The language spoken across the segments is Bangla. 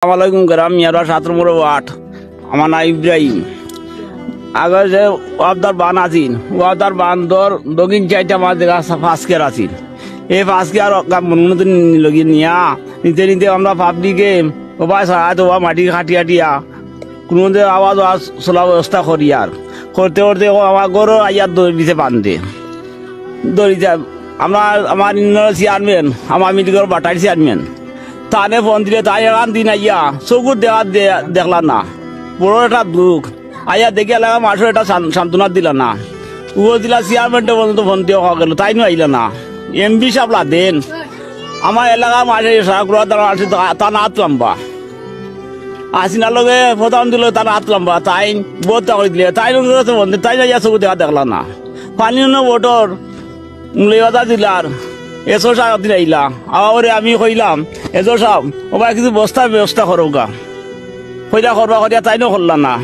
আসসালামাইকুম গ্রাম মিয়ারা 7 নম্বর ওয়ার্ড। আমার নাম ইব্রাহিম। আগে যে ওয়াবদার বান আছিল, ওয়াবদার বান ধর দক্ষিণ চাইটা মাছ দেখা ফাঁসকের আছিল। এই ফাঁসকের মনোনতি লগিয়ে নিয়া নিতে নিতে আমরা পাবলিকে ওবা সাহায্য ওবা মাটি খাটি খাটিয়া কোনো আওয়াজ আওয়াজ চলা ব্যবস্থা করি আর করতে করতে আমার গরু আইয়ার দড়িতে বান্ধে দড়িতে আমরা আমার চেয়ারম্যান আমার মিটিংয়ের বাটার চেয়ারম্যান তানে ফোন দিলে তাই এখান দিন আইয়া চকুর দেখা দেখলা না, বড় একটা দুঃখ। আইয়া দেখে লাগা মানুষ একটা সান্ত্বনা দিলা না, ও দিলা চেয়ারম্যানটা পর্যন্ত ফোন দিয়ে খাওয়া গেল, তাই নো আইলা না। এমপি সাপলা দেন আমার এলাকার মাঝে সারা দাঁড়া আছে তা হাত লম্বা আসিনার লগে প্রধান দিল তার হাত লম্বা, তাই বোধটা করে দিলে তাই বন্ধু তাই না চকুর দেখা দেখলা না। পানি ভোটর মূল্যবাদা দিলার এসো সাহেব দিন আইলা আবার আমি কইলাম এসো সাহেব ওবার কিছু বস্তার ব্যবস্থা করো গা কইলা করবা করিয়া তাই করলা না।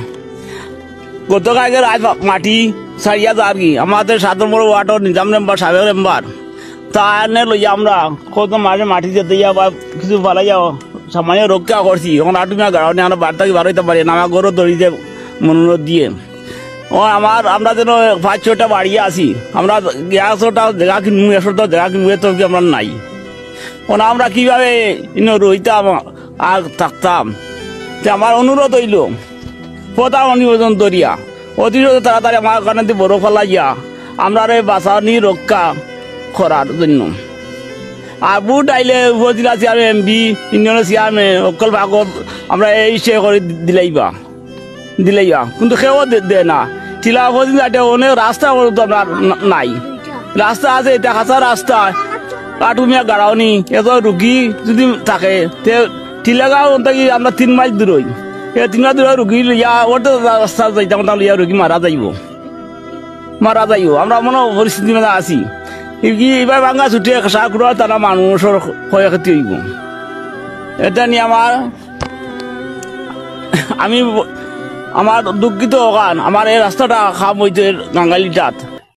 গতকালকে রাত মাটি সারিয়া যার কি আমাদের 7 নম্বর ওয়ার্ডের নিজাম মেম্বার সাবেক মেম্বার তানে লইয়া আমরা কত মাঝে মাটি যেতে বা কিছু পালাইয়া সামান্য রক্ষা করছি। এখন আটুমিয়া গাড়ি আমরা বার্তা কি বাড়াইতে পারি না, আমার গরু দড়িতে মনোনয়ন দিয়ে ও আমরা যেন 5-6টা বাড়ি আছি, আমরা 100টা জায়গা কিনবো 100টা জায়গা কিনবো তো কি আমরা নাই। ওনা আমরা কিভাবে রইতাম আর থাকতাম। আমার অনুরোধ হইল প্রধান নিবেদন দরিয়া অতি তাড়াতাড়ি আমার কারণে বড় ফলাইয়া আমরা বাঁচানি রক্ষা করার জন্য। আর বুট আইলে উপজেলা চেয়ারম্যান এমপি ইউনিয়নের চেয়ারম্যান অকল ভাগত আমরা এই সে করে দিলাইবা কিন্তু সেও দে না। টিলা উপজেলা অনেক রাস্তা আপনার নাই, রাস্তা আছে এটা কাঁচা রাস্তা কাটুমিয়া গাড়াওনি এত রুগী যদি থাকে টিলাগাঁও থাকি আমরা 3 মাইল দূরই, এই 3 মাইল দূর রুগী লইয়া ওটা রাস্তা যাইতাম তা লইয়া রুগী মারা যাইব। আমরা মনে পরিস্থিতি মধ্যে আছি এবার বাঙ্গা ছুটিয়ে সাকুরা তারা মানুষের ক্ষয়ক্ষতি হইব। এটা নিয়ে আমি দুঃখিত কারণ আমার এই রাস্তাটা খাম হইতে গাঙ্গালিটাত